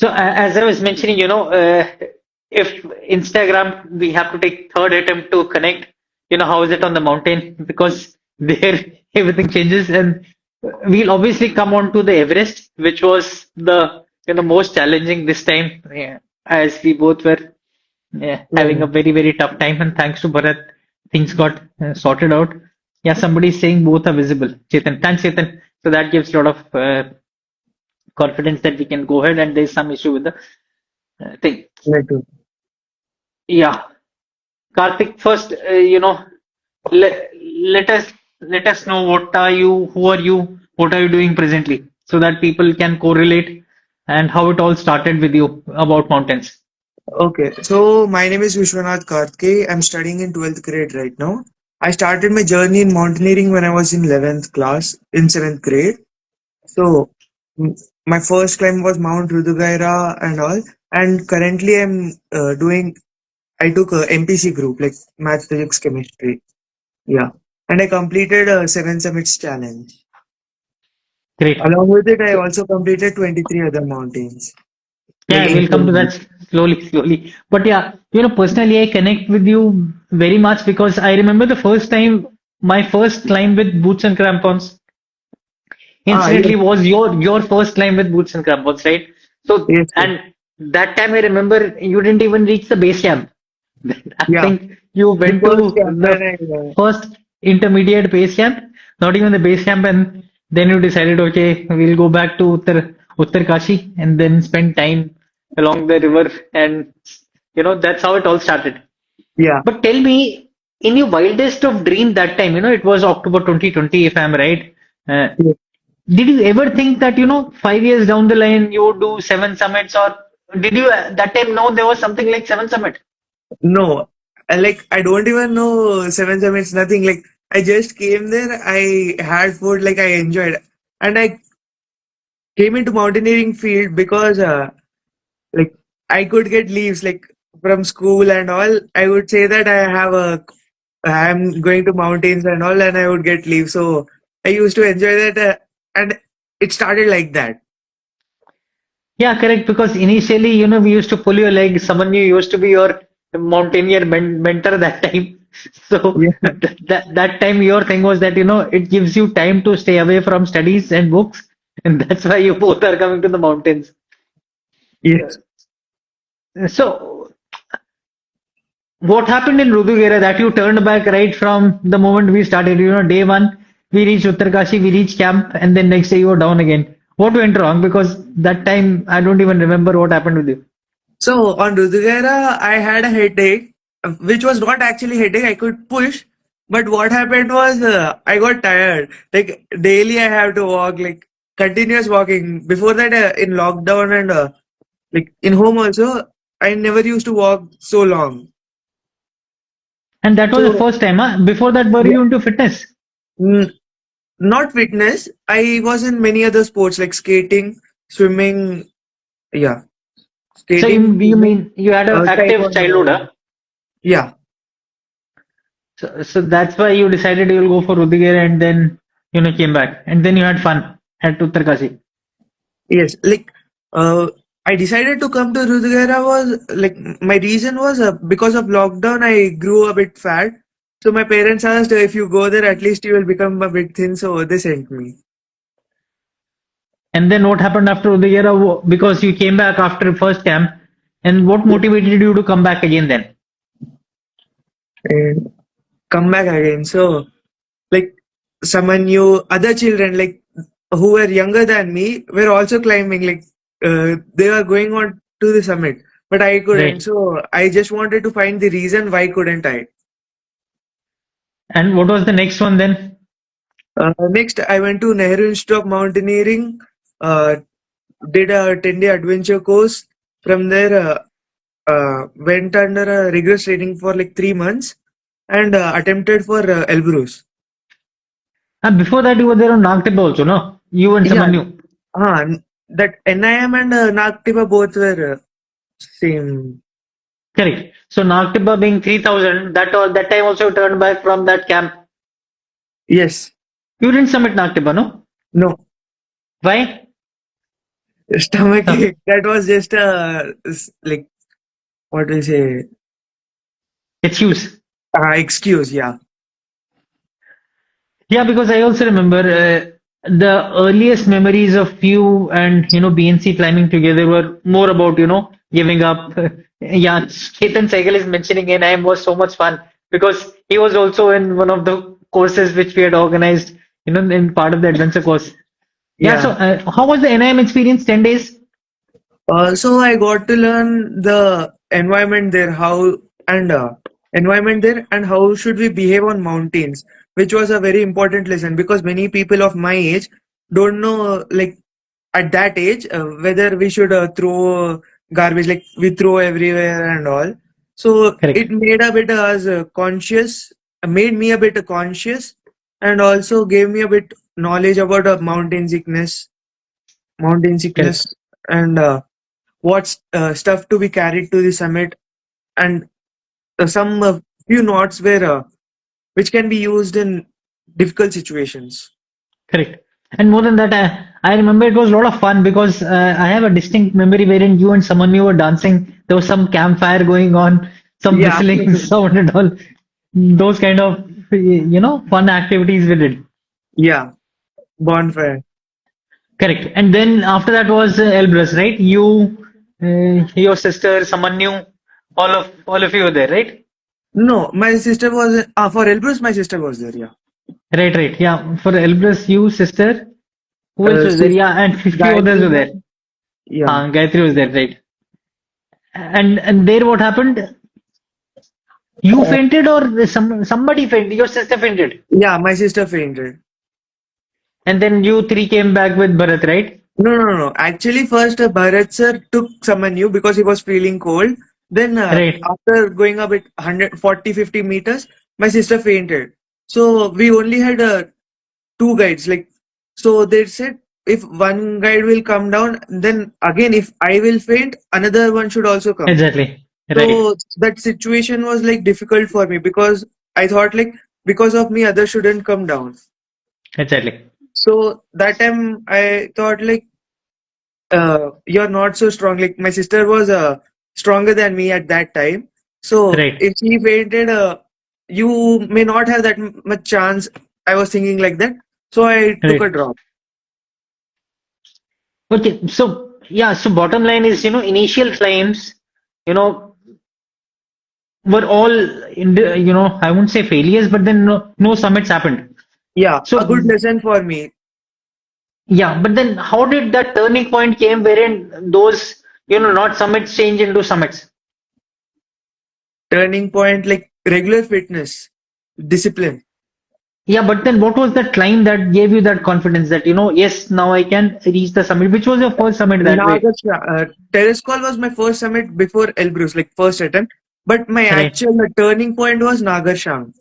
So as I was mentioning, if Instagram, we have to take third attempt to connect. How is it on the mountain? Because there everything changes, and we'll obviously come on to the Everest, which was the most challenging this time, as we both were having Yeah. a very very tough time, and thanks to Bharat, things got sorted out. Yeah, somebody's saying both are visible. Chetan, thanks Chetan. So that gives a lot of confidence that we can go ahead, and there's some issue with the thing. Right. Yeah, Karthik, first, let us know who are you, what are you doing presently, so that people can correlate and how it all started with you about mountains. Okay, so my name is Vishwanath Karthke. I'm studying in 12th grade right now. I started my journey in mountaineering when I was in 11th class, in 7th grade. So, my first climb was Mount Rudugaira and all. And currently, I took a MPC group, like Math, Physics, Chemistry. Yeah. And I completed a 7 summits challenge. Great. Along with it, I So also completed 23 other mountains, like yeah, we'll come to that including. slowly, slowly. But yeah, personally, I connect with you very much because I remember the first time, my first climb with boots and crampons. Yes, Incidentally, was your first climb with boots and crampons, right? So, yes, yes. and that time I remember you didn't even reach the base camp. I Yeah. think you The went first to camp when the I, first intermediate base camp, not even the base camp, and then you decided, okay, we'll go back to Uttar Kashi and then spend time along the river, and that's how it all started. yeah. But tell me, in your wildest of dream that time, it was October 2020, if I'm right. Uh, Yes. did you ever think that, 5 years down the line you would do seven summits, or did you at that time know there was something like seven summit? No, I don't even know 7 summits, nothing. Like I just came there, I had food, like I enjoyed, and I came into mountaineering field because like I could get leaves like from school and all. I would say that I'm going to mountains and all, and I would get leave. So I used to enjoy that, and it started like that. Yeah, correct. Because initially, we used to pull your leg. Someone you used to be your mountaineer mentor that time. So Yeah. that time your thing was that it gives you time to stay away from studies and books, and that's why you both are coming to the mountains. Yes. So what happened in Rudugera that you turned back right from the moment we started? Day one, we reached Uttarkashi, we reached camp, and then next day you were down again. What went wrong? Because that time I don't even remember what happened with you. So on Rudugera, I had a headache, which was not actually headache. I could push, but what happened was I got tired. Like daily, I have to walk, like continuous walking. Before that, in lockdown and like in home also, I never used to walk so long. And that was the So first time, huh? Before that, were yeah, you into fitness? mm, not fitness. I was in many other sports like skating, swimming. Yeah, So skating, you swimming, mean you had an active childhood, taekwondo. huh? Yeah. So that's why you decided you'll go for Rudugera and then came back and then you had fun at Uttarkashi. Yes, I decided to come to Rudhigara was like my reason was because of lockdown I grew a bit fat. So my parents asked if you go there at least you will become a bit thin. So they sent me. And then what happened after Rudugera? Because you came back after first camp, and what motivated you to come back again then? And come back again. So like someone new, other children like who were younger than me were also climbing. Like they were going on to the summit, but I couldn't. Right. So I just wanted to find the reason why couldn't I. And what was the next one then? Next, I went to Nehru Institute of Mountaineering, uh, did a 10-day adventure course. From there, went under a rigorous training for like 3 months and attempted for Elbrus. And before that, you were there on Nagtip also, no? You and Yeah, someone new. that NIM and Nagtipa both were same. Correct. So Nagtipa being 3,000, that time also you turned back from that camp. Yes, You didn't submit Nagtipa, no? no. Why? Stomach So ache. That was just a like what do you say? excuse. Excuse. Yeah. Yeah, because I also remember the earliest memories of you and BNC climbing together were more about giving up. Yeah, Chetan Sehgal is mentioning NIM was so much fun because he was also in one of the courses which we had organized, in part of the adventure course. Yeah, so Yeah. how was the NIM experience? 10 days? So I got to learn the environment there, how and environment there, and how should we behave on mountains, which was a very important lesson because many people of my age don't know, like at that age, whether we should throw garbage, like we throw everywhere and all. So it Correct, made a bit us conscious, made me a bit conscious, and also gave me a bit knowledge about mountain correct, sickness, and what stuff to be carried to the summit, and some few notes where which can be used in difficult situations. correct. And more than that, I remember it was a lot of fun because I have a distinct memory wherein you and someone you were dancing. There was some campfire going on, some Yeah, whistling sound and all. Those kind of fun activities we did. yeah, bonfire. Correct. And then after that was Elbrus, right? You, your sister, someone new, all of you were there, right? No, my sister was for Elbrus. My sister was there. Yeah, Right, right. Yeah. For Elbrus, you, sister, who else was there? sis Yeah, and few others Gayatri were there. ma'am. Yeah, Gayatri was there, right? And there, what happened? You uh, fainted, or somebody fainted? Your sister fainted, yeah, my sister fainted. and then you three came back with Bharat, right? No, no, no, no. Actually, first Bharat sir took someone new because he was feeling cold. Then Right, after going up at 140, 50 meters, my sister fainted. So we only had two guides. Like, so they said if one guide will come down, then again if I will faint, another one should also come. exactly, right, So that situation was like difficult for me because I thought like because of me others shouldn't come down. exactly, So that time I thought like you're not so strong. Like my sister was stronger than me at that time. So right, if she fainted, you may not have that much chance. I was thinking like that. So I took a right. drop. Okay, so yeah, so bottom line is, initial claims, you know, were all I won't say failures, but then no summits happened. Yeah, a good So lesson for me. yeah, but then how did that turning point came wherein those, not summits change into summits? Turning point like regular fitness, discipline. Yeah, but then what was that climb that gave you that confidence that, yes, now I can reach the summit? Which was your first summit that way? Terrace call was my first summit before Elbrus, like first attempt. But my Right. actual turning point was Nagarsham.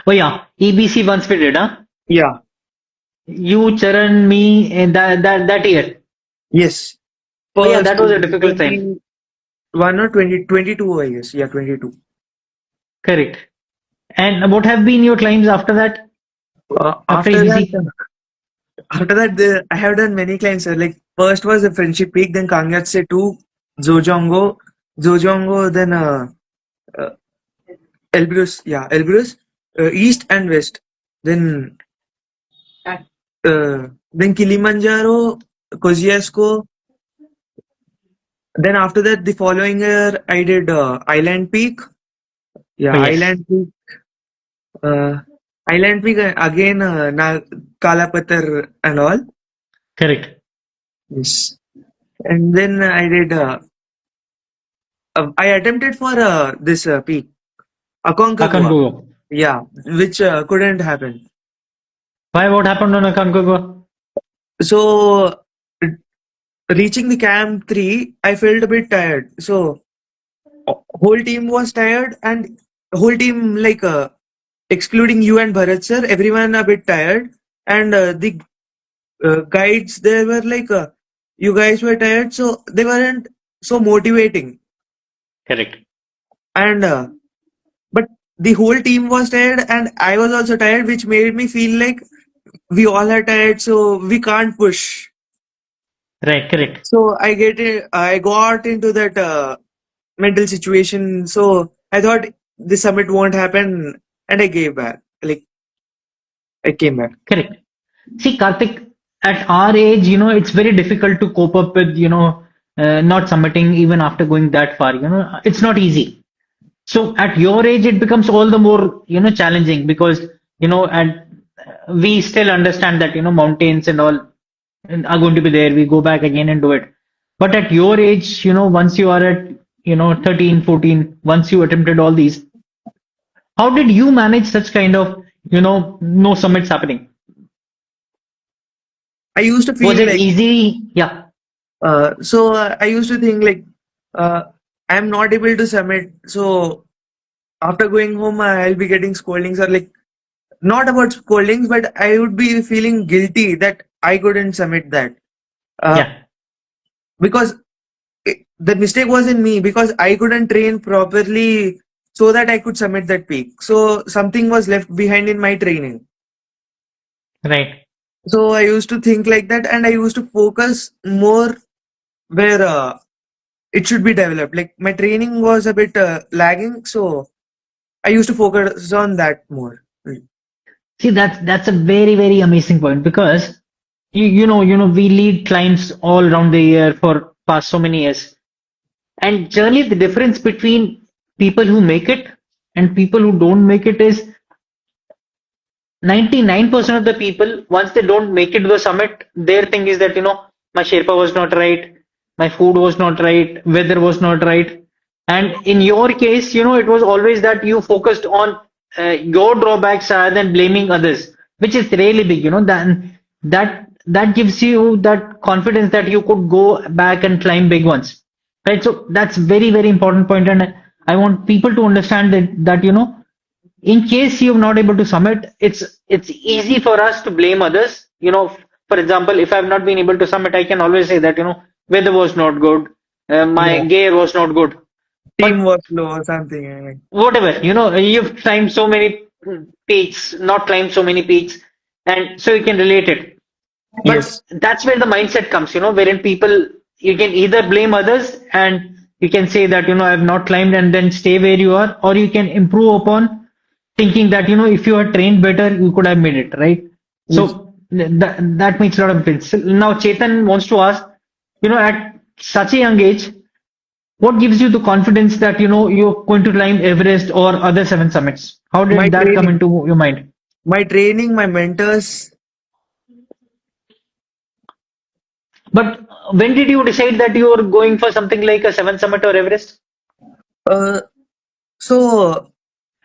Oh yeah, EBC once we did, huh? Yeah. You, Charan, me, and that year. Yes. Oh yeah, First that was a difficult climb. 21 or 2022, I guess. Yeah, 22. Correct. And what have been your climbs after that? After After that, EBC? I have done many climbs. Sir. Like first was the Friendship Peak, then Kangyatse 2, Zojongo, then uh, Elbrus. Yeah, Elbrus, East and West. Then then Kilimanjaro, Kosciuszko. Then after that, the following year, I did Island Peak. Oh Yeah, yes, Uh, Island Peak again, Kalapatar and all. correct. Yes. And then I attempted for this peak, Aconcagua. Aconcagua. Yeah, which couldn't happen. Why? What happened on Aconcagua? So reaching the camp 3, I felt a bit tired. So whole team was tired, and whole team like excluding you and Bharat sir, everyone a bit tired, and the guides they were like you guys were tired, so they weren't so motivating, Correct. and but the whole team was tired and I was also tired, which made me feel like we all are tired, so we can't push. Right, correct. So I got into that mental situation. So I thought the summit won't happen, and I gave back. Like I came back. Correct. See, Karthik, at our age, it's very difficult to cope up with, not submitting even after going that far. It's not easy. So at your age, it becomes all the more, challenging because, and we still understand that, mountains and all are going to be there. We go back again and do it. But at your age, once you are at, 13, 14, once you attempted all these, how did you manage such kind of, no summits happening? I used to Was feel it like easy? Yeah, I used to think like uh, I'm not able to submit. So after going home, I'll be getting scoldings or like not about scoldings, but I would be feeling guilty that I couldn't submit that uh, yeah, because the mistake was in me because I couldn't train properly so that I could submit that peak. So something was left behind in my training. right. So I used to think like that, and I used to focus more where it should be developed. Like my training was a bit lagging, so I used to focus on that more. See, that's a very, very amazing point because we lead clients all around the year for past so many years. And generally the difference between people who make it and people who don't make it is 99% of the people, once they don't make it to the summit, their thing is that, my Sherpa was not right, my food was not right, weather was not right. And in your case, it was always that you focused on your drawbacks rather than blaming others, which is really big, that gives you that confidence that you could go back and climb big ones. Right. So that's very, very important point. And I want people to understand that, in case you're not able to submit, it's easy for us to blame others. For example, if I've not been able to submit, I can always say that weather was not good, my Yeah, gear was not good. team But was low or something. whatever, you've climbed so many peaks, not climbed so many peaks, and so you can relate it. But Yes, that's where the mindset comes, wherein people, you can either blame others and you can say that, I have not climbed and then stay where you are, or you can improve upon thinking that, if you had trained better, you could have made it, right? yes. So that makes a lot of sense. So now, Chetan wants to ask, at such a young age, what gives you the confidence that, you're going to climb Everest or other seven summits? How My did that come training, into your mind? my mentors. But when did you decide that you were going for something like a seven summit or Everest? Uh, so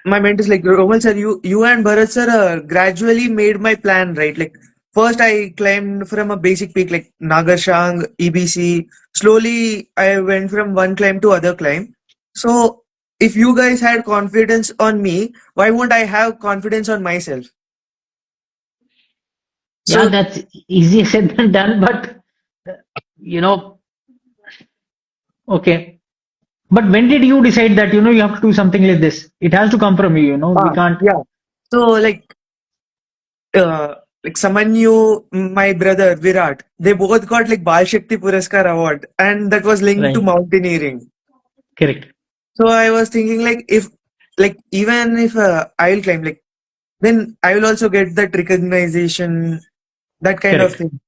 my mentors like Romal sir, you and Bharat sir gradually made my plan right. Like first I climbed from a basic peak like Nagarshang, EBC. Slowly I went from one climb to other climb. So if you guys had confidence on me, why won't I have confidence on myself? Yeah, So that's easier said than done, but you know, okay. But when did you decide that, you have to do something like this? It has to come from you, we can't. yeah. So uh, like Samanyu, my brother Virat, they both got like Bal Shakti Puraskar award, and that was linked to Right, mountaineering. correct, So I was thinking like if like even if I will climb like then I will also get that recognition, that kind of correct. thing.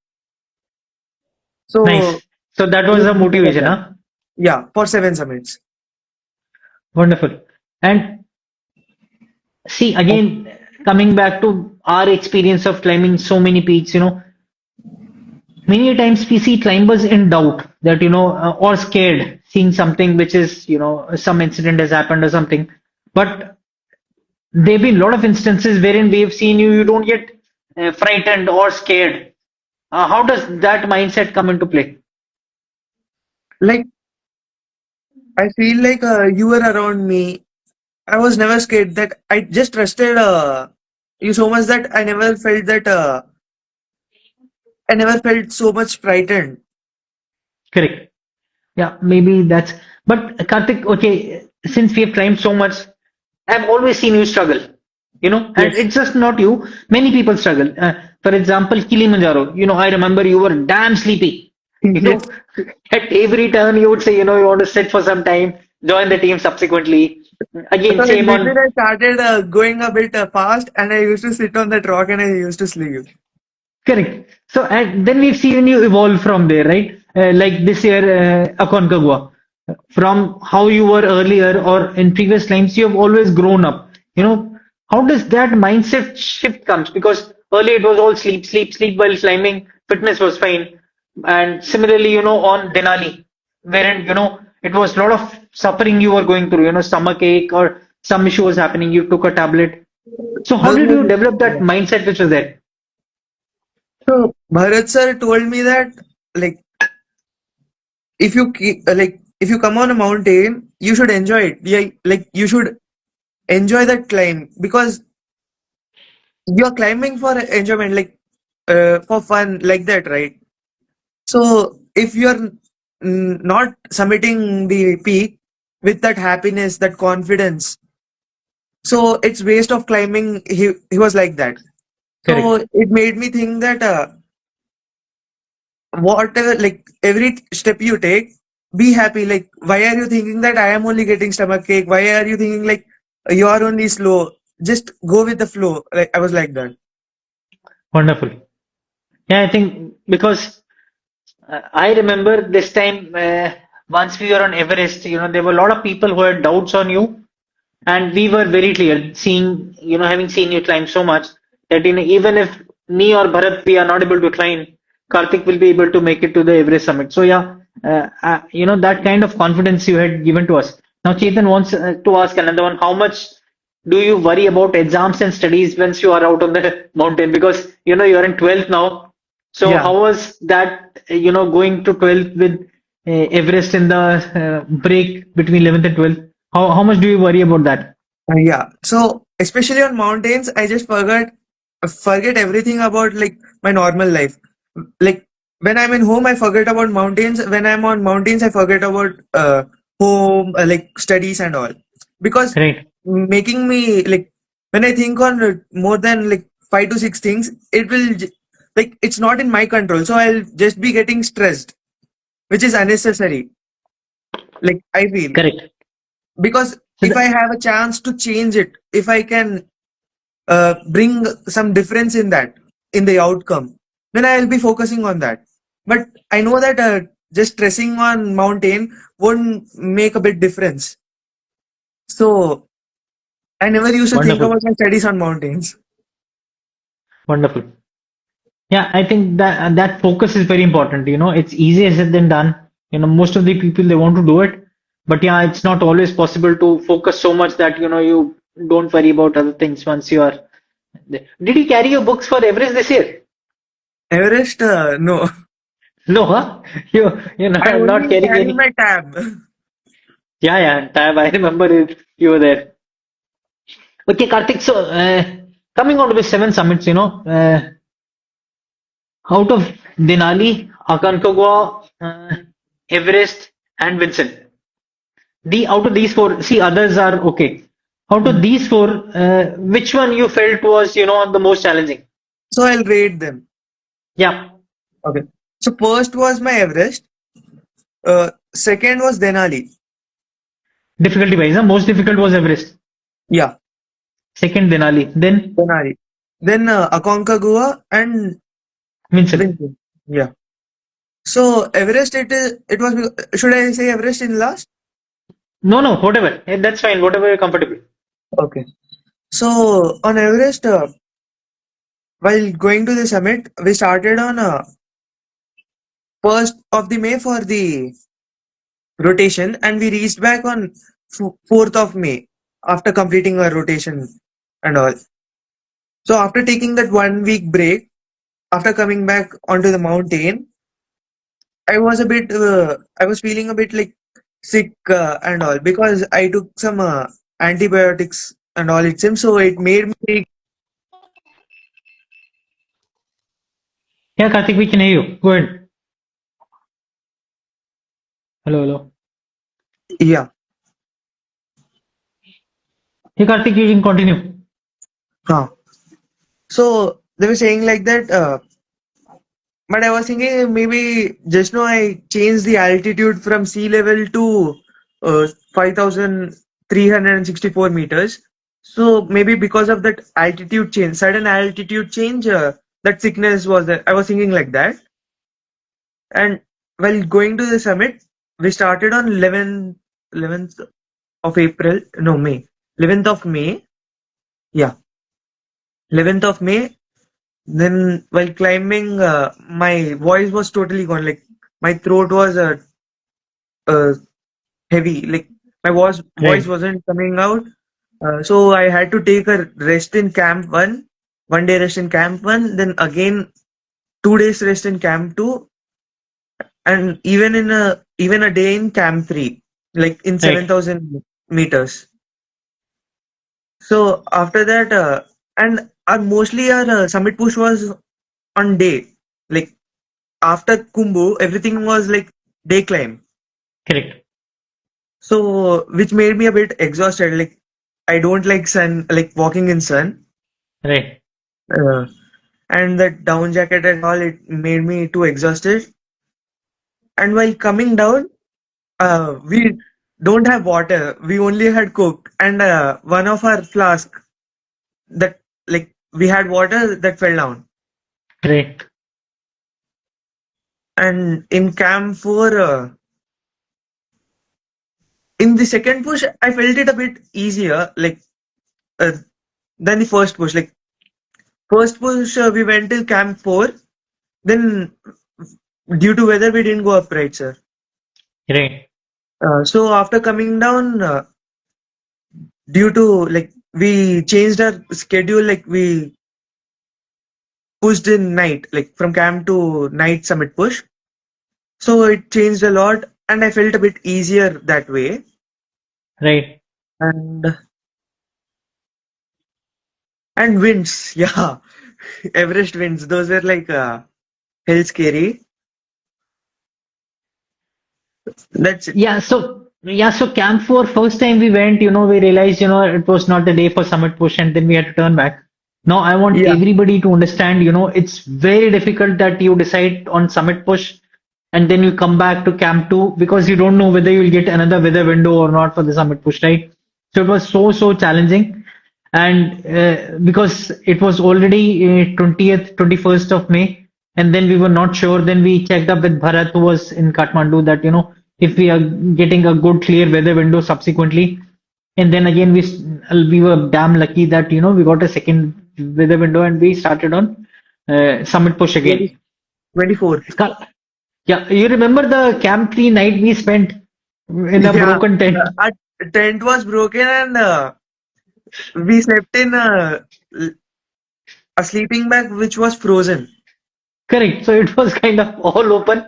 So Nice. So that it was was the because of motivation, that. huh? Yeah, for 7 summits. Wonderful. And see, again, coming back to our experience of climbing so many peaks, many times we see climbers in doubt that, or scared, seeing something which is, some incident has happened or something. But there have been a lot of instances wherein we have seen you don't get frightened or scared. How does that mindset come into play? Like I feel like you were around me. I was never scared. That I just trusted you so much that I never felt so much frightened. Correct. Yeah, maybe that's. But Karthik, okay, since we have climbed so much, I've always seen you struggle. And Yes. it's just not you. Many people struggle. For example, Kilimanjaro. I remember you were damn sleepy. Yes. So at every turn, you would say, you want to sit for some time, join the team subsequently. Again, So in same between, on. I started going a bit fast, and I used to sit on that rock and I used to sleep. Correct. So, and then we've seen you evolve from there, right? Like this year, Aconcagua. From how you were earlier or in previous times, you have always grown up. How does that mindset shift comes? Because earlier it was all sleep, sleep, sleep while climbing. Fitness was fine. And similarly, on Denali, wherein, it was a lot of suffering you were going through, stomach ache or some issue was happening. You took a tablet. So how Those did were you develop that yeah. mindset which was there? So Bharat sir told me that, like, if you if you come on a mountain, you should enjoy it. Yeah, like you should enjoy that climb because you're climbing for enjoyment, like for fun, like that, right? So if you're not summiting the peak with that happiness, that confidence, so it's waste of climbing. He was like that. So Correct. it made me think that whatever, like every step you take, be happy. Like, why are you thinking that I am only getting stomach ache? Why are you thinking like you are only slow? Just go with the flow. Like I was like that. Wonderful. Yeah, I think because I remember this time once we were on Everest, there were a lot of people who had doubts on you, and we were very clear, seeing, having seen you climb so much that even if me or Bharat we are not able to climb, Karthik will be able to make it to the Everest summit. So yeah, that kind of confidence you had given to us. Now Chetan wants to ask another one: how much do you worry about exams and studies once you are out on the mountain? Because you're in 12th now. So Yeah. how was that? Going to 12th with Everest in the break between 11th and 12th. How much do you worry about that? Yeah. So especially on mountains, I just forget everything about like my normal life. Like when I'm in home, I forget about mountains. When I'm on mountains, I forget about home, like studies and all. Because Right. making me like when I think on more than like 5 to 6 things, like it's not in my control. So I'll just be getting stressed, which is unnecessary. Like I feel Correct. because So if I have a chance to change it, if I can bring some difference in that in the outcome, then I'll be focusing on that. But I know that just stressing on mountain won't make a big difference. So I never used to think wonderful, about my studies on mountains. wonderful. Yeah, I think that focus is very important. It's easier said than done. Most of the people they want to do it, but yeah, it's not always possible to focus so much that you don't worry about other things once you are there. Did you carry your books for Everest this year? Everest, no. No, huh? You're I not only carrying carry any. my tab. Yeah, yeah, Tab, I remember you were there. Okay, Karthik. So coming on to the seven summits, out of Denali, Aconcagua, Everest, and Vinson. Out of these four, see others are okay. Out of these four, which one you felt was the most challenging? So I'll rate them. Yeah, Okay. So first was my Everest. Second was Denali. difficulty wise, most difficult was Everest. Yeah, Second Denali, then Denali. Then Aconcagua and Vinson. Vinson. Yeah. So Everest, it was. Should I say Everest in last? No, no, whatever. That's fine. Whatever you're comfortable. Okay. So on Everest, while going to the summit, we started on 1st of the May for the rotation, and we reached back on 4th of May after completing our rotation and all. So after taking that 1 week break, after coming back onto the mountain, I was feeling a bit like sick and all because I took some antibiotics and all it seems. So it made me, Yeah, Karthik, we can hear you. Go ahead. Hello, hello. yeah. Hey, Karthik, you can continue. Huh. So they were saying like that. But I was thinking maybe just now I changed the altitude from sea level to 5,364 meters. So maybe because of that altitude change, sudden altitude change, that sickness was there. I was thinking like that. And while going to the summit, we started on 11th of April, no, May. 11th of May. Yeah, 11th of May. Then while climbing, my voice was totally gone. Like my throat was uh, heavy. Like my voice Right. wasn't coming out. So I had to take a rest in camp 1 day rest in camp 1, then again 2 days rest in camp 2, and even a day in camp 3, like in Right. 7,000 meters. So after that, and our mostly our summit push was on day. Like after Kumbu, everything was like day climb. Correct. So which made me a bit exhausted. Like I don't like sun, like walking in sun. Right. Uh, and that down jacket and all, it made me too exhausted. And while coming down, we don't have water. We only had Coke and one of our flask that like we had water that fell down. Right. And in camp 4, in the second push, I felt it a bit easier, like uh, than the first push. Like first push, we went till camp 4. Then due to weather, we didn't go up, right, sir? Right. So after coming down, due to like we changed our schedule, like we pushed in night, like from camp to night summit push. So it changed a lot, and I felt a bit easier that way. Right. And winds, yeah, Everest winds. Those were like hell scary. That's it. So Camp 4, first time we went, we realized, it was not the day for Summit Push, and then we had to turn back. Now I want Yeah, everybody to understand, it's very difficult that you decide on Summit Push and then you come back to Camp 2, because you don't know whether you'll get another weather window or not for the Summit Push, right? So it was so challenging. And because it was already 20th, 21st of May, and then we were not sure. Then we checked up with Bharat, who was in Kathmandu, that if we are getting a good clear weather window subsequently. And then again we were damn lucky that we got a second weather window, and we started on Summit Push 20, again. 24th. Yeah, you remember the Camp 3 night we spent in a Yeah, broken tent? our tent was broken, and we slept in a sleeping bag which was frozen. Correct. So it was kind of all open.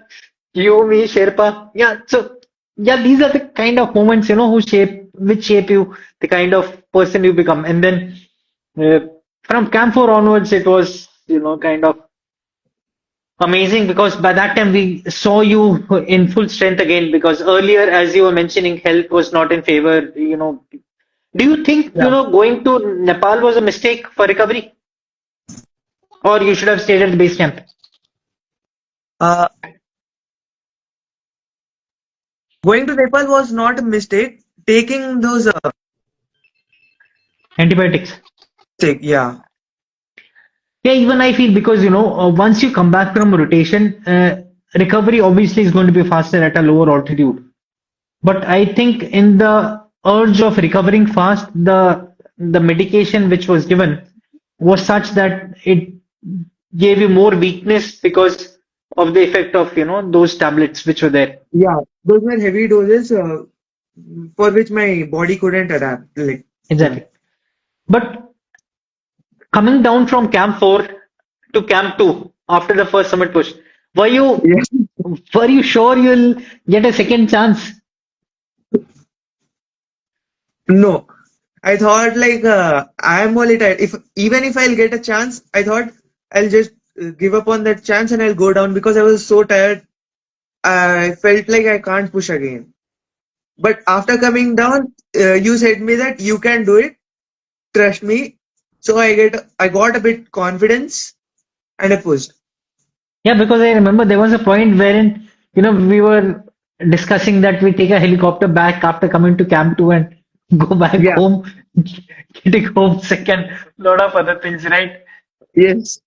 You, me, Sherpa. Yeah. So yeah, these are the kind of moments, which shape you, the kind of person you become. And then uh, from Camp 4 onwards, it was, kind of amazing, because by that time we saw you in full strength again. Because earlier, as you were mentioning, health was not in favor. Do you think, Yeah. going to Nepal was a mistake for recovery, or you should have stayed at the base camp? Uh, Going to Nepal was not a mistake. Taking those Antibiotics. mistake, yeah, Yeah, even I feel, because once you come back from rotation, recovery obviously is going to be faster at a lower altitude. But I think in the urge of recovering fast, the medication which was given was such that it gave you more weakness because of the effect of those tablets which were there. yeah. Those were heavy doses for which my body couldn't adapt. Like, yeah, Exactly. But coming down from Camp 4 to Camp 2 after the first summit push, were you yeah. were you sure you'll get a second chance? No, I thought like I'm only tired. If even if I'll get a chance, I thought I'll just give up on that chance and I'll go down because I was so tired. I felt like I can't push again. But after coming down, you said me that you can do it. Trust me. So I got a bit confidence and I pushed. Yeah, because I remember there was a point wherein, we were discussing that we take a helicopter back after coming to Camp 2 and go back Yeah. home, getting homesick and lot of other things, right? Yes.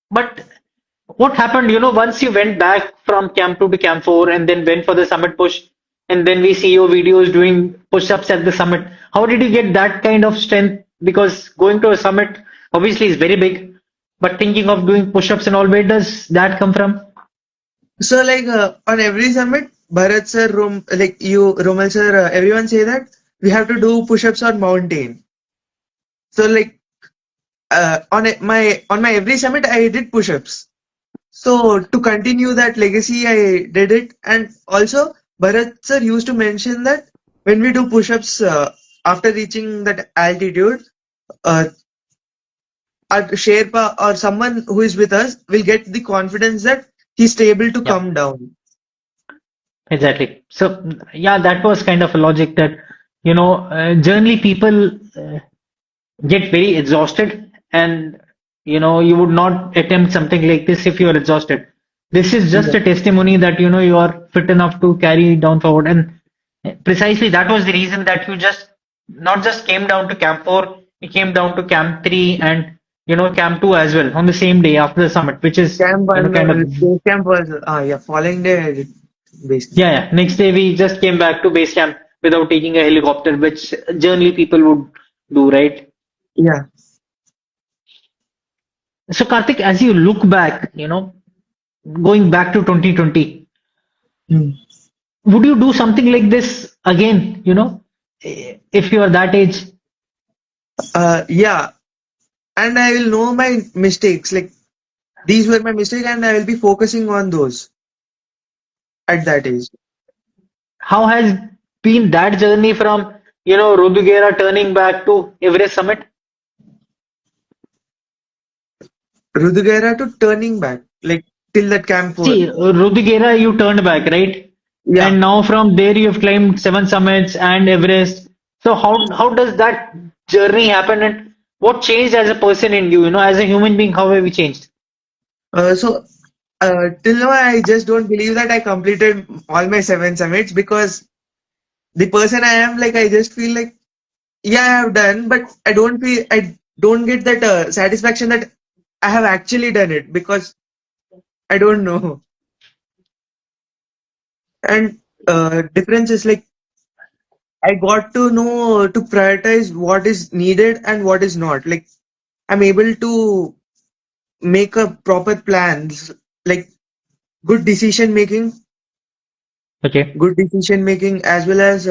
But what happened, once you went back from Camp 2 to Camp 4 and then went for the summit push, and then we see your videos doing push-ups at the summit. How did you get that kind of strength? Because going to a summit obviously is very big, but thinking of doing push-ups and all, where does that come from? So like on every summit, Bharat sir, like you, Romal sir, everyone say that we have to do push-ups on mountain. So like on my every summit, I did push-ups. So to continue that legacy, I did it. And also, Bharat sir used to mention that when we do push-ups after reaching that altitude, uh, our Sherpa or someone who is with us will get the confidence that he's able to Yeah. come down. Exactly. So, yeah, that was kind of a logic that, generally people get very exhausted, and, you would not attempt something like this if you are exhausted. This is just Yeah. a testimony that, you are fit enough to carry down forward. And precisely that was the reason that you just not just came down to Camp 4, you came down to Camp 3 and, Camp 2 as well on the same day after the summit, which is, Camp one, kind of. base camp was yeah, following day I did base camp. Yeah, yeah. Next day we just came back to base camp without taking a helicopter, which generally people would do, right? Yeah. So Karthik, as you look back, going back to 2020, Hmm. would you do something like this again, if you are that age? Yeah, and I will know my mistakes. Like these were my mistakes, and I will be focusing on those at that age. How has been that journey from, Rodugera turning back to Everest summit? Rudugera to turning back, like till that camp four. See, Rodugera you turned back, right? Yeah. And now from there you have climbed seven summits and Everest. So how does that journey happen, and what changed as a person in you? As a human being, how have you changed? So till now, I just don't believe that I completed all my 7 summits because the person I am, like, I just feel like, yeah, I have done, but I don't get that satisfaction that I have actually done it because I don't know. And difference is like I got to know to prioritize what is needed and what is not. Like I'm able to make a proper plans, like good decision making, Okay. as well as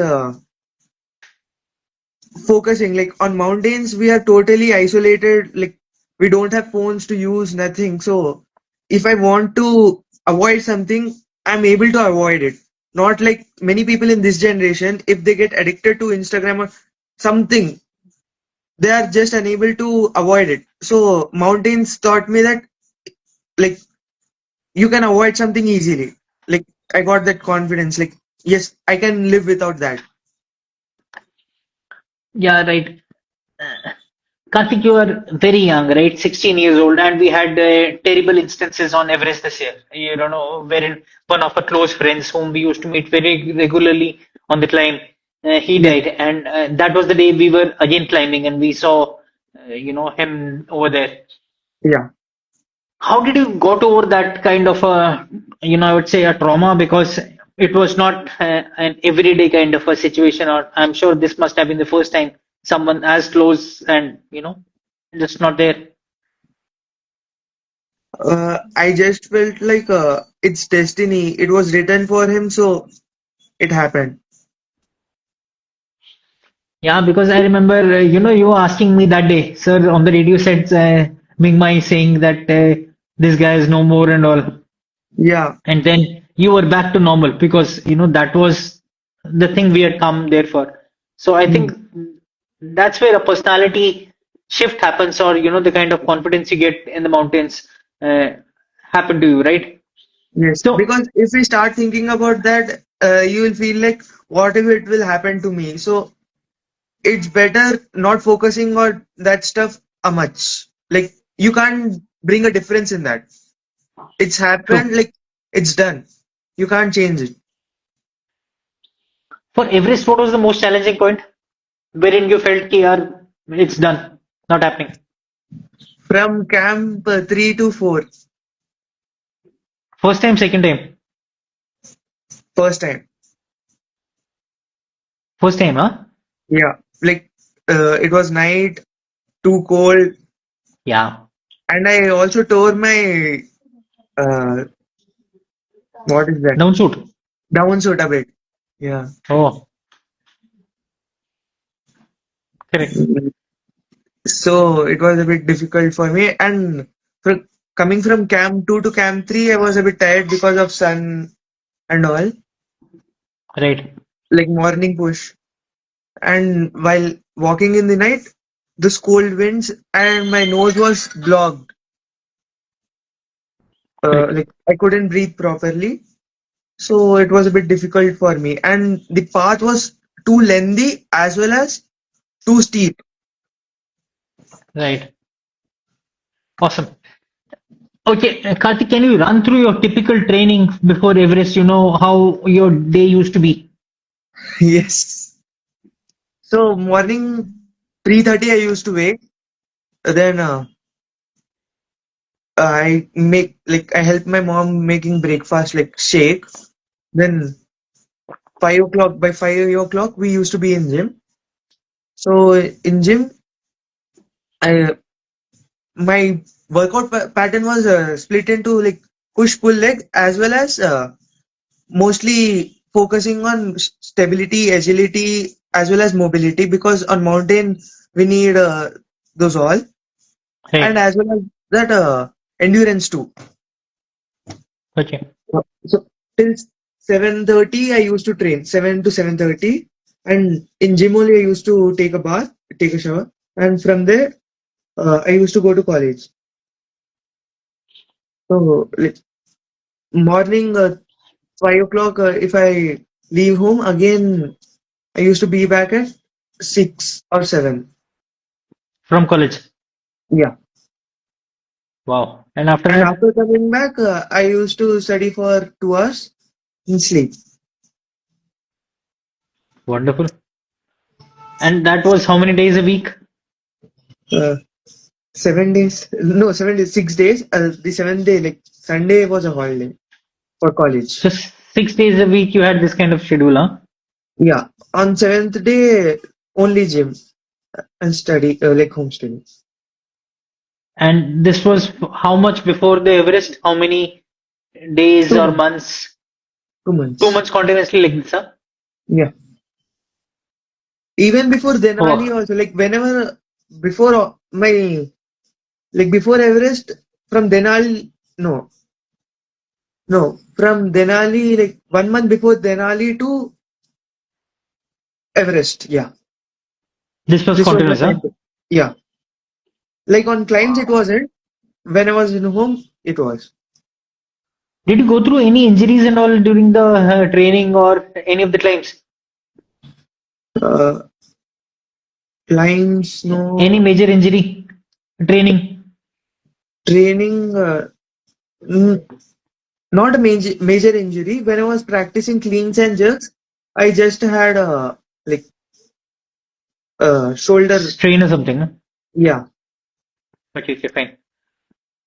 focusing. Like on mountains, we are totally isolated. Like we don't have phones to use, nothing. So if I want to avoid something, I'm able to avoid it. Not like many people in this generation, if they get addicted to Instagram or something, they are just unable to avoid it. So mountains taught me that like you can avoid something easily. Like I got that confidence. Like yes, I can live without that. Yeah, right. Karthik, you are very young, right? 16 years old, and we had terrible instances on Everest this year. You don't know, wherein one of our close friends, whom we used to meet very regularly on the climb, he Yeah, died, and that was the day we were again climbing, and we saw, him over there. yeah. How did you got over that kind of a, I would say a trauma, because it was not an everyday kind of a situation, or I'm sure this must have been the first time someone as close and, just not there. I just felt like it's destiny. It was written for him, so it happened. Yeah, because I remember, you were asking me that day, sir, on the radio said, Ming Mai saying that this guy is no more and all. Yeah. And then you were back to normal because, that was the thing we had come there for. So I Hmm. think that's where a personality shift happens, or, the kind of confidence you get in the mountains uh, happen to you, right? Yes. So, Because if we start thinking about that, you will feel like, what if it will happen to me? So it's better not focusing on that stuff a much. Like you can't bring a difference in that. It's happened, True. like it's done. You can't change it. For Everest, what was the most challenging point wherein you felt ki yaar, it's done, not happening? From camp 3 to 4, First time, second time? first time. First time, huh? Yeah, like it was night, too cold, Yeah. and I also tore my uh, what is that? Down suit. Down suit a bit. Yeah. Oh, correct. So it was a bit difficult for me. And for coming from camp 2 to camp 3, I was a bit tired because of sun and all, Right. like morning push. And while walking in the night, the cold winds and my nose was blocked. Correct. Like I couldn't breathe properly. So it was a bit difficult for me. And the path was too lengthy as well as too steep. Right. Awesome. Okay, Karthik, can you run through your typical training before Everest? You know how your day used to be. Yes. So morning 3:30 I used to wake. Then I help my mom making breakfast like shake. Then 5 o'clock, by 5 o'clock we used to be in gym. So in gym, I my workout pattern was split into like push pull leg as well as mostly focusing on stability, agility as well as mobility, because on mountain we need those all, and Right. as well as that endurance too. Okay. So till 7:30 I used to train, 7 to 7:30, and in gym only I used to take a bath, take a shower, and from there I used to go to college. So like morning 5 o'clock, if I leave home again, I used to be back at 6 or 7. From college. Yeah, Wow. And after and that? after coming back, I used to study for 2 hours and sleep. Wonderful. And that was how many days a week? Uh, 7 days, no, 7 days, 6 days. The seventh day, like Sunday, was a holiday for college. So 6 days a week you had this kind of schedule, huh? Yeah, on seventh day only gym and study, like home study. And this was how much before the Everest? How many days Two or months. months? Two Two months. months continuously like this, huh? Yeah. Even before Denali Oh, also, like whenever before my like before Everest, from Denali, no, no, from Denali, like 1 month before Denali to Everest. Yeah, this was this was the continuous, huh? time. Yeah, like on climbs it Wow. wasn't. When I was in home, it was. Did you go through any injuries and all during the training or any of the climbs? Uh, climbs, Any no. major injury training? Training, mm, not a major injury. When I was practicing cleans and jerks, I just had a like shoulder. Strain or something, huh? Yeah, Okay, okay, fine.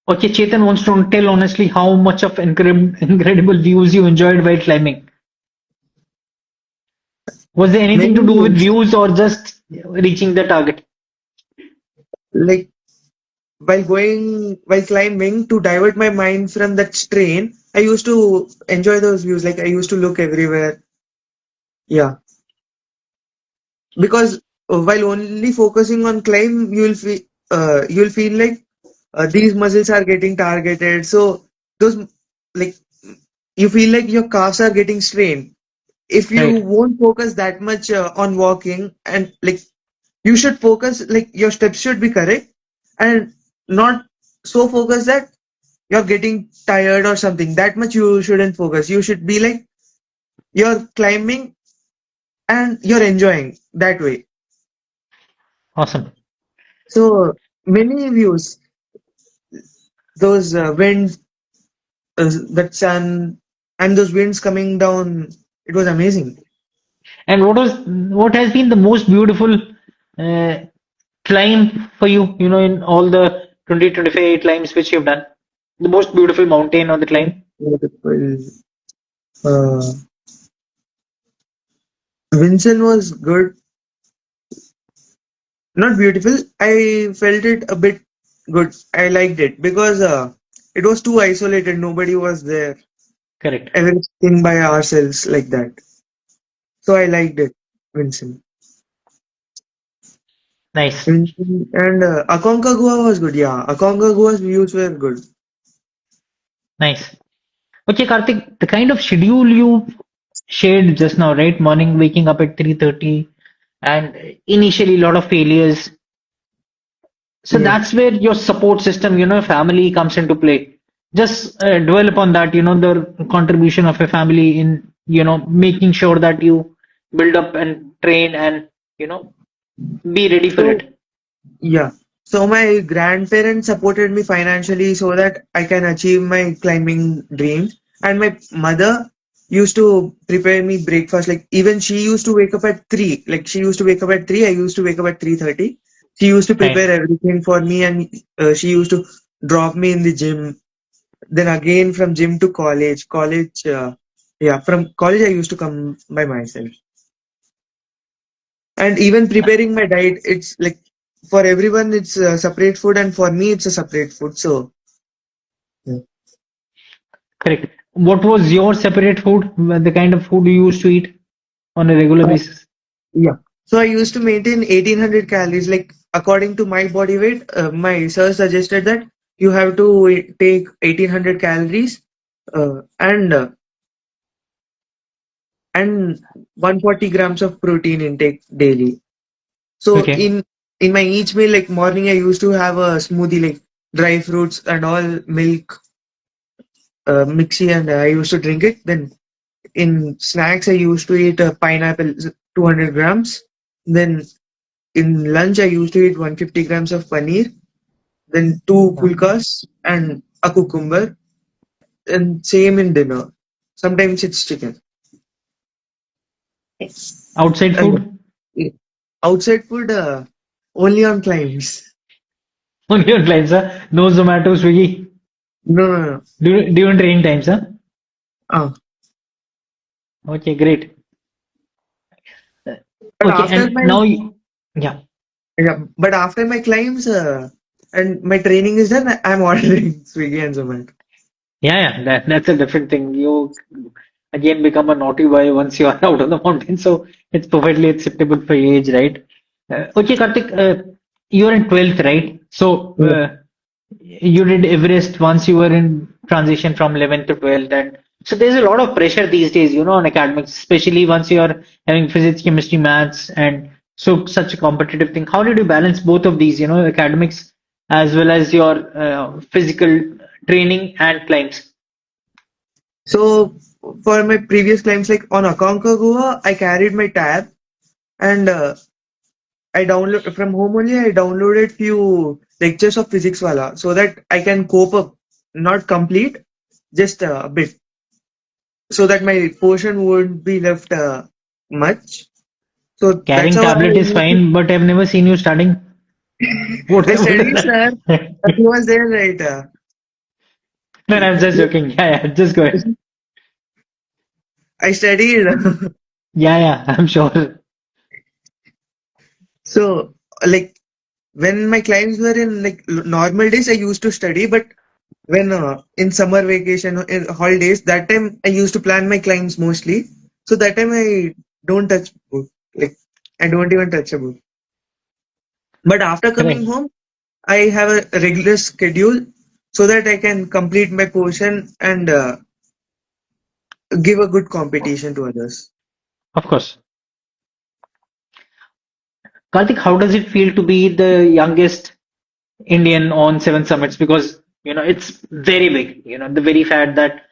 Okay, Chetan wants to tell honestly how much of incredible views you enjoyed while climbing. Was there anything many to do with views. views or just reaching the target? Like while climbing to divert my mind from that strain, I used to enjoy those views. Like I used to look everywhere. Yeah, because while only focusing on climb, you'll feel like these muscles are getting targeted. So those, like, you feel like your calves are getting strained. If you Right. won't focus that much on walking, and like you should focus, like your steps should be correct and not so focused that you're getting tired or something. That much you shouldn't focus. You should be like you're climbing and you're enjoying that way. Awesome. So many views. those winds, that sun, and those winds coming down. It was amazing. And what has been the most beautiful uh, climb for you, in all the 2025 climbs which you've done? The most beautiful mountain on the climb? Beautiful. Uh, Vinson was good. Not beautiful. I felt it a bit good. I liked it because it was too isolated. Nobody was there. Correct. Everything by ourselves like that. So I liked it, Vincent. Nice. Vincent and Aconcagua was good. Yeah, Aconcagua's views were good. Nice. Okay, Karthik, the kind of schedule you shared just now, right? Morning waking up at 3:30 and initially a lot of failures. So Yeah. that's where your support system, family comes into play. Just dwell upon that, the contribution of a family in, making sure that you build up and train and, be ready for So it. yeah. So my grandparents supported me financially so that I can achieve my climbing dreams. And my mother used to prepare me breakfast. Like even she used to wake up at 3. Like she used to wake up at 3. I used to wake up at 3:30. She used to prepare Nice. everything for me, and she used to drop me in the gym. Then again from gym to college. Yeah, from college I used to come by myself. And even preparing my diet, it's like for everyone it's a separate food, and for me it's a separate food. So yeah. Correct. What was your separate food, the kind of food you used to eat on a regular Uh, basis? yeah. So I used to maintain 1800 calories. Like according to my body weight, my sir suggested that you have to take 1800 calories and 140 grams of protein intake daily. So Okay. in my each meal, like morning, I used to have a smoothie, like dry fruits and all, milk, mixy, and I used to drink it. Then in snacks, I used to eat a pineapple, 200 grams. Then in lunch, I used to eat 150 grams of paneer. Then two Yeah. pulkas and a cucumber. And same in dinner. Sometimes it's chicken. Outside And food? outside food, only on climbs. Only on clients, huh? No Zomato, Swiggy. No, no, no. During training times, huh? Ah, Okay, great. but Okay, after and my now, yeah, Yeah, but after my climbs and my training is done, I'm ordering Swiggy and Zomato. that's a different thing. You again become a naughty boy once you are out of the mountain, so it's perfectly acceptable for your age, right? Okay, Karthik, you're in 12th, right? So Yeah. you did Everest once you were in transition from 11th to 12th, and so there's a lot of pressure these days, on academics, especially once you are having physics, chemistry, maths, and so such a competitive thing. How did you balance both of these, academics as well as your physical training and climbs? So for my previous climbs, like on Aconcagua, I carried my tab and I download from home only. I downloaded few lectures of physics wala so that I can cope up, not complete, just a bit, so that my portion won't be left much. So that's Carrying how I tablet is used to. fine, but I've never seen you studying. I What is studied, sir. that? He was there, right? No, I'm just joking. Yeah, just go ahead. I studied. Yeah, I'm sure. So, like, when my clients were in like normal days, I used to study, but when in summer vacation or in holidays, that time I used to plan my clients mostly. So that time I don't touch book. Like, I don't even touch a book. But after coming Correct. home, I have a regular schedule so that I can complete my portion and give a good competition to others. Of course. Karthik, how does it feel to be the youngest Indian on seven summits? Because it's very big. The very fact that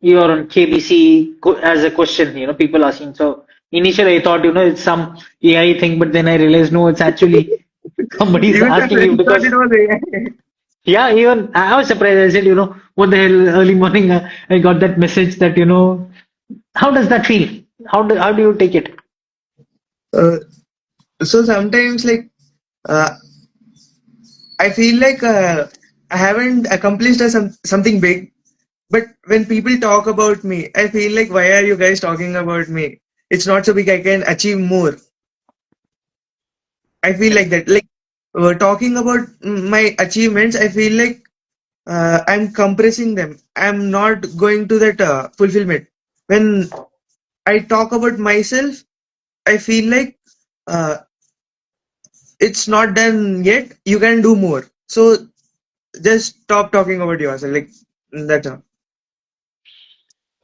you are on KBC as a question. People asking. So initially I thought it's some AI thing, but then I realized no, it's actually somebody's Even my asking you friends thought it because was AI. Yeah, even I was surprised. I said, what the hell, early morning, I got that message that, how does that feel? How do you take it? Uh, so sometimes like uh, I feel like I haven't accomplished something big, but when people talk about me, I feel like why are you guys talking about me? It's not so big. I can achieve more. I feel like that. Like talking about my achievements, I feel like I'm compressing them. I'm not going to that fulfillment. When I talk about myself, I feel like uh, it's not done yet. You can do more. So just stop talking about yourself. Like that's all.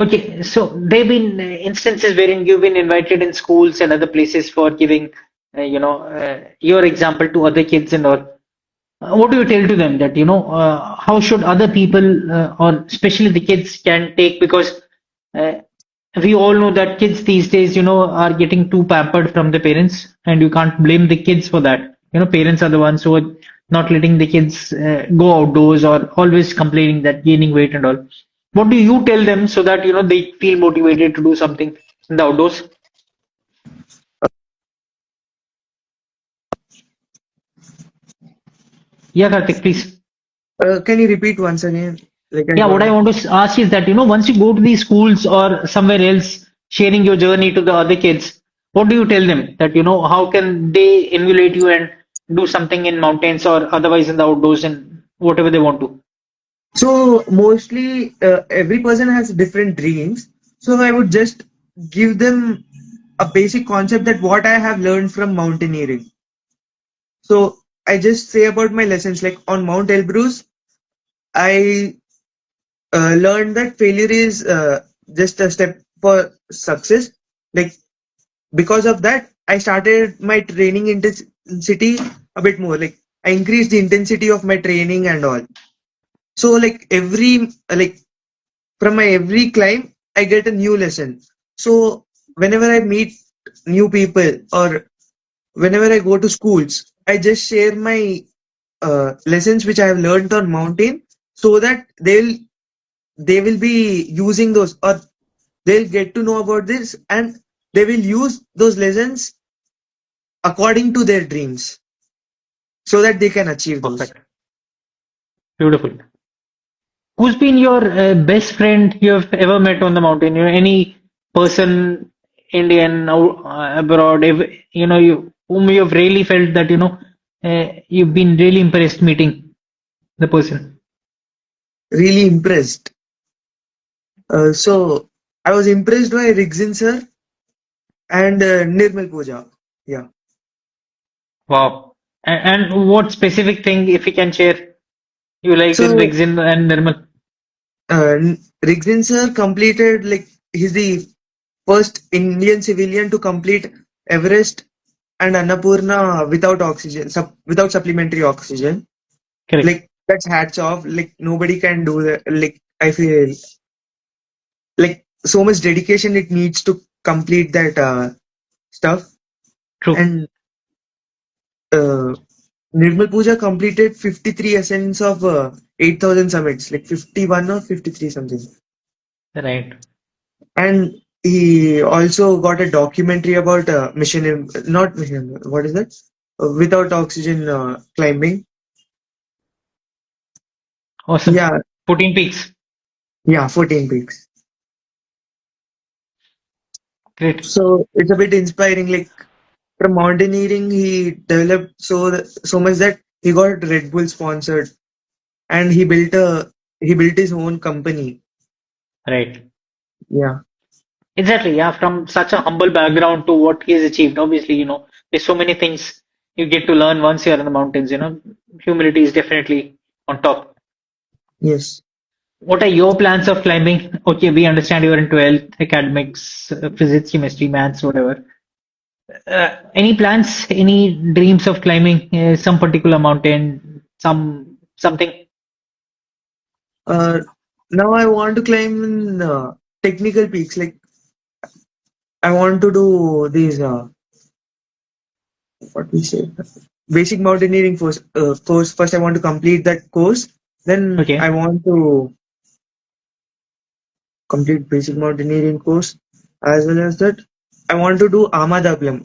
Okay, so there've been instances wherein you've been invited in schools and other places for giving, your example to other kids and all. What do you tell to them that, how should other people, or especially the kids, can take? Because uh, we all know that kids these days, are getting too pampered from the parents, and you can't blame the kids for that. Parents are the ones who are not letting the kids go outdoors, or always complaining that gaining weight and all. What do you tell them so that, they feel motivated to do something in the outdoors? Yeah, Karthik, please. Can you repeat once again? Like I Yeah, what got I it. want to ask is that, once you go to these schools or somewhere else, sharing your journey to the other kids, what do you tell them that, how can they emulate you and do something in mountains or otherwise in the outdoors and whatever they want to? So mostly every person has different dreams. So I would just give them a basic concept that what I have learned from mountaineering. So I just say about my lessons like on Mount Elbrus, I learned that failure is just a step for success. Like because of that, I started my training intensity a bit more. Like I increased the intensity of my training and all. So like like from my every climb, I get a new lesson. So whenever I meet new people or whenever I go to schools, I just share my lessons which I have learned on mountain so that they will be using those or they'll get to know about this and they will use those lessons according to their dreams so that they can achieve those. Perfect. Beautiful. Who's been your best friend you have ever met on the mountain? Any person, Indian, abroad, whom you have really felt that, you've been really impressed meeting the person. Really impressed. So I was impressed by Rigzin sir and Nirmal Puja. Yeah. Wow. And what specific thing, if you can share, you liked in So Vixen and Nirmal? Rigzin sir completed like he's the first Indian civilian to complete Everest and Annapurna without oxygen, without supplementary oxygen. Correct. Like that's hats off. Like nobody can do that. Like I feel like so much dedication it needs to complete that stuff. True. And uh, Nirmal Puja completed 53 ascents of 8,000 summits, like 51 or 53 something. Right. And he also got a documentary about not mission, what is that? Without oxygen climbing. Awesome. Yeah, 14 peaks. yeah, 14 peaks. Great. So it's a bit inspiring. Like from mountaineering, he developed so much that he got Red Bull sponsored, and he built his own company. Right. Yeah. Exactly. Yeah. From such a humble background to what he has achieved, obviously, there's so many things you get to learn once you're in the mountains, Humility is definitely on top. Yes. What are your plans of climbing? Okay, we understand you're into health, academics, physics, chemistry, maths, whatever. Any plans, any dreams of climbing some particular mountain, something? Uh, Now I want to climb in technical peaks. Like I want to do these what we say. basic mountaineering course. First, I want to complete that course. Then I Okay, want to complete basic mountaineering course, as well as that I want to do Amadablam,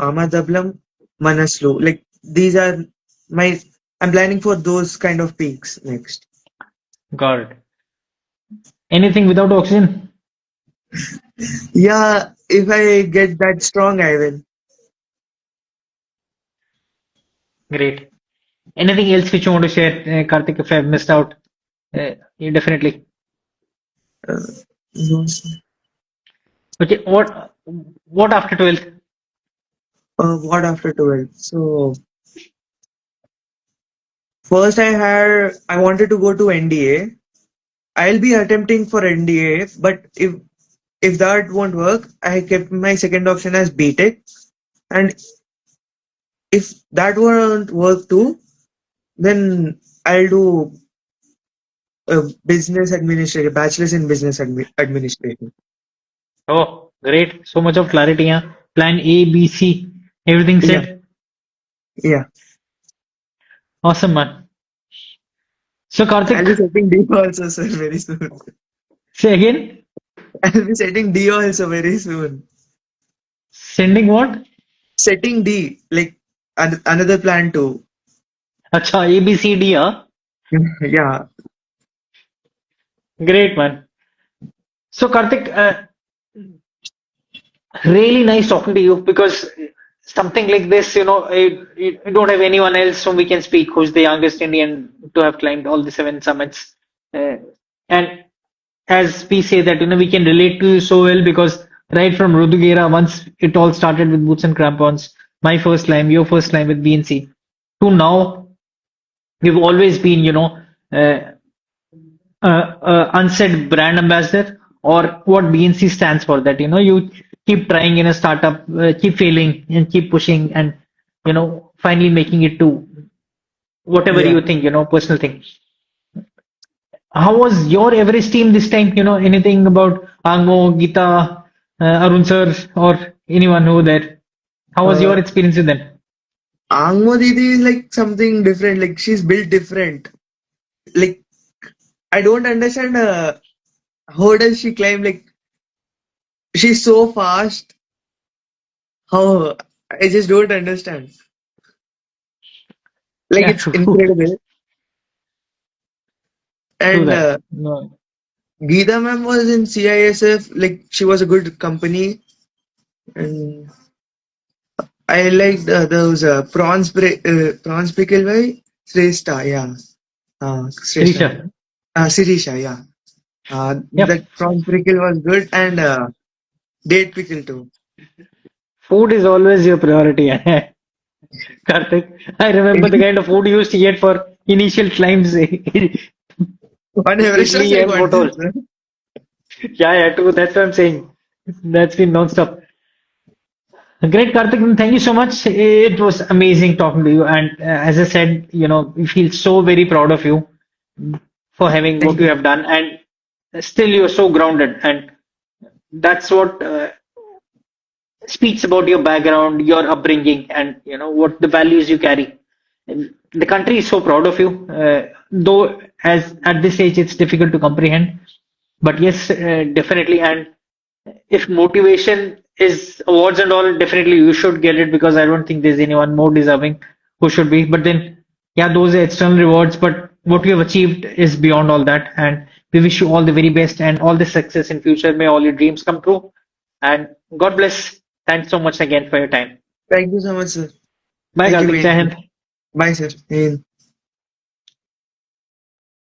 Manaslu. Like these are my. I'm planning for those kind of peaks next. got it. Anything without oxygen? Yeah, if I get that strong, I will. Great. Anything else which you want to share, Karthik? If I've missed out, you definitely. Uh, no, Okay, what after 12th? what after 12? So first I wanted to go to NDA. I'll be attempting for NDA, but if that won't work, I kept my second option as BTech. And if that won't work too, then I'll do a business administration, bachelor's in business administration. Oh, great. So much of clarity, yeah. Plan A, B, C, everything Yeah, set. yeah. Awesome, man. So, I'll be Karthik, setting D also, sir, very soon. say again, I'll be setting D also very soon. sending what? Setting D, like another plan too. Acha, A, B, C, D, huh? Yeah. Great, man. So, Karthik, really nice talking to you because something like this, you don't have anyone else whom we can speak who's the youngest Indian to have climbed all the 7 summits. And as we say that, we can relate to you so well because right from Rudugera, once it all started with boots and crampons, my first climb, your first climb with BNC, to now, we've always been, uh, unsaid brand ambassador or what BNC stands for that you keep trying in a startup, keep failing and keep pushing and finally making it to whatever Yeah. you think personal thing. How was your Everest team this time? Anything about Angmo, Gita, Arun sir or anyone over there? How was your Uh, experience with them? Angmo Didi is like something different. Like she's built different. Like I don't understand how does she climb? Like she's so fast. How I just don't understand. Like Yeah, it's true. incredible. True And that. No. Geeta ma'am was in CISF. Like she was a good company. And I liked those prawns pickle by Srestha. Yeah. Srestha. Risha. Sirisha. Yeah. That Yep. prawn pickle was good and date pickle too. Food is always your priority. Karthik, I remember the kind of food you used to get for initial climbs. On Everest also Idli I and got what this. all. Yeah, yeah, true. That's what I'm saying. That's been non-stop. Great, Karthik. Thank you so much. It was amazing talking to you. And as I said, we feel so very proud of you for having Thank what you you. have done. And still, you're so grounded. And that's what speaks about your background, your upbringing, and what the values you carry. And the country is so proud of you. Though, as at this age, it's difficult to comprehend. But yes, definitely. And if motivation is awards and all, definitely you should get it because I don't think there's anyone more deserving who should be. But then, yeah, those are external rewards. But what you have achieved is beyond all that. And we wish you all the very best and all the success in future. May all your dreams come true. And God bless. Thanks so much again for your time. Thank you so much, sir. Bye, Thank you, Karthik. Jai Vinson. Hind. Bye, sir.